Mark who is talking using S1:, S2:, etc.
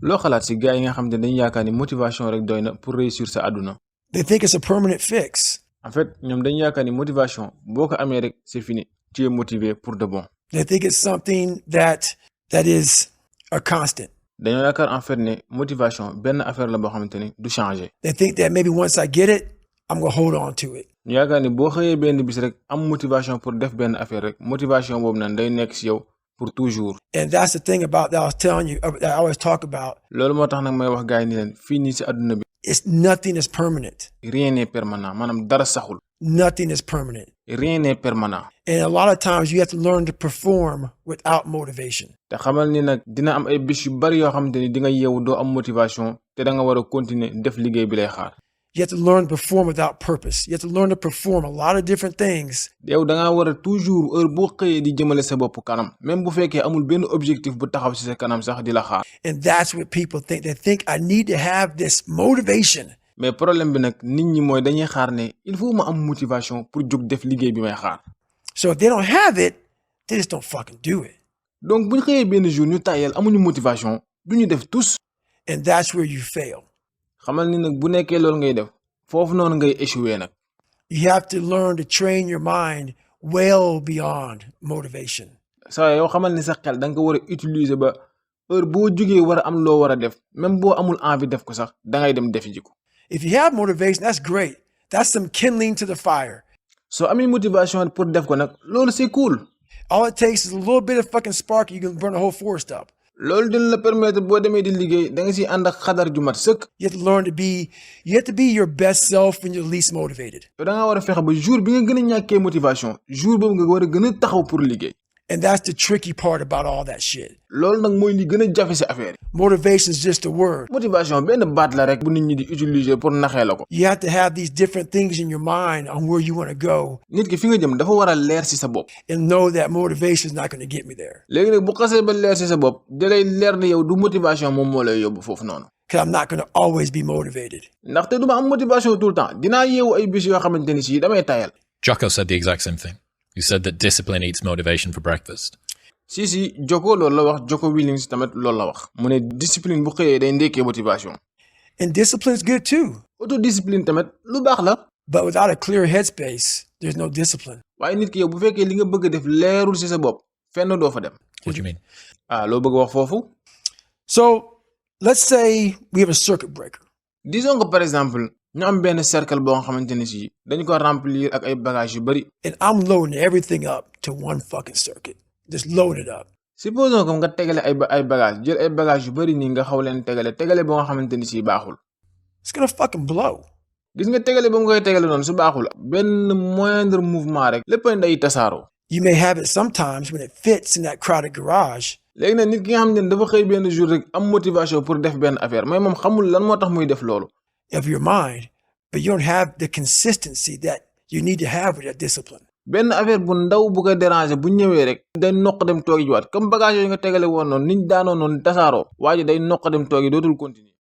S1: loo xalaat si gars yi nga xam ne dañu yaakaar ni motivation rek doy na pour réussir sa àdduna.
S2: They think it's a permanent fix.
S1: En fait ñoom dañu yaakaar ni motivation boo ko amee rek c'est fini tu es motivé pour de bon.
S2: They think it's something that is a constant.
S1: dañoo yaakaar en fait ne motivation benn affaire la boo xamante ni du changer.
S2: They think that maybe once I get it, I'm going to hold on to it.
S1: ñu yaakaar ni boo xëyee benn bis rek am motivation pour def benn affaire rek motivation boobu nag day nekk si yow pour toujours.
S2: And that's the thing about that I was telling you, that I always talk about.
S1: loolu moo tax nag may wax gars yi ni leen fii nii si àdduna bi.
S2: Nothing is permanent.
S1: Rien n'est permanent maanaam dara saxul.
S2: Nothing is permanent.
S1: Rien n'est permanent.
S2: And a lot of times you have to learn to perform without motivation.
S1: te xamal ni nag dina am ay bis yu bari yoo xamante ni di nga yeewu doo am motivation te da nga war a continuer def liggéey bi lay xaar.
S2: You have to learn to perform without purpose. You have to learn to perform a lot of different things.
S1: yow da ngaa war a toujours heure boo xëyee di jëmale sa bopp kanam même bu fekkee amul benn objectif bu taxaw ci sa kanam sax di la xaar.
S2: And that's what people think. They think I need to have this motivation.
S1: mais problème bi nag nit ñi mooy dañuy xaar ne il faut ma am motivation pour jóg def liggéey bi may xaar.
S2: So if they don't have it, they just don't fucking do it.
S1: donc bu ñu xëyee benn jour ñu tàyyeel amuñu motivation du ñu def tous.
S2: And that's where you fail.
S1: xamal ni nag bu nekkee loolu ngay def foofu noonu ngay échoué nag.
S2: You have to learn to train your mind well beyond motivation.
S1: saa yow xamal ni sa xel da nga ko war a utiliser ba heure boo jógee war a am loo war a def même boo amul envie def ko sax da ngay dem defi ji ko.
S2: If you have motivation, that's great. That's some kindling to the fire.
S1: soo amee motivation pour def ko nag loolu c'est cool.
S2: All it takes is a little bit of fucking spark, you can burn a whole forest up.
S1: loolu dina la permettre boo demee di liggéey da nga siy ànd ak xadar ju mat sëkk.
S2: You have to be your best self when you're least motivated.
S1: yow da ngaa war a fexe ba jour bi nga gën a ñàkkee motivation jour boobu nga war a gën a taxaw pour liggéey.
S2: And that's the tricky part about all that shit.
S1: loolu nag mooy li gën a jafe si affaire yi.
S2: Motivation is just a word.
S1: motivation benn baat la rek bu nit ñi di utiliser pour naxee la ko.
S2: You have to have these different things in your mind on where you want to go.
S1: nit ki fi nga jëm dafa war a leer si sa bopp.
S2: And know that motivation is not going to get me there.
S1: léegi nag bu xasee ba leer si sa bopp da lay leer ne yow du motivation moom moo lay yóbbu foofu noonu.
S2: Because I'm not going to always be motivated.
S1: ndaxte du ma am motivation tout le temps dinaa yeewu ay bis yoo xamante ni si damay tayal.
S3: Jocko said the exact same thing. He said that discipline eats motivation for breakfast.
S1: si Jocko loolu la wax Jocko Willings tamit loolu la wax mu ne discipline bu xëyee day ndekkee motivation.
S2: And discipline is good too.
S1: autodiscipline tamit lu baax la.
S2: But without a clear headspace, there's no discipline.
S1: waaye nit ki yow bu fekkee li nga bëgg a def leerul si sa bopp fenn doo fa dem.
S3: What do you mean?
S1: loo bëgg a wax foofu.
S2: So let's say we have a circuit breaker.
S1: disons que par exemple ñu am benn cercle boo xamante ni si dañu ko remplir ak ay bagages yu bari.
S2: And I'm loading everything up to one fucking circuit. Just load it up.
S1: supposons que nga tegale ay bagages jël ay bagages yu bari nii nga xaw leen tegale boo nga xamante ni si baaxul.
S2: It's gonna fucking blow.
S1: gis nga tegale ba nga koy tegale noonu su baaxul benn moindre mouvement rek léppay nday tasaaroo.
S2: You may have it sometimes when it fits in that crowded garage.
S1: léegi nag nit ki nga xam ne dafa xëy benn jour rek am motivation pour def benn affaire mais moom xamul lan moo tax muy def loolu.
S2: Of your mind, but you don't have the consistency that you need to have with that discipline.
S1: benn affaire bu ndaw bu koy déranger bu ñëwee rek day noq dem toogi jiwaat comme bagage yooyu nga tegale woon noonu niñ daanoo noonu tasaaroo waa ji day noq dem toogi dootul continuer.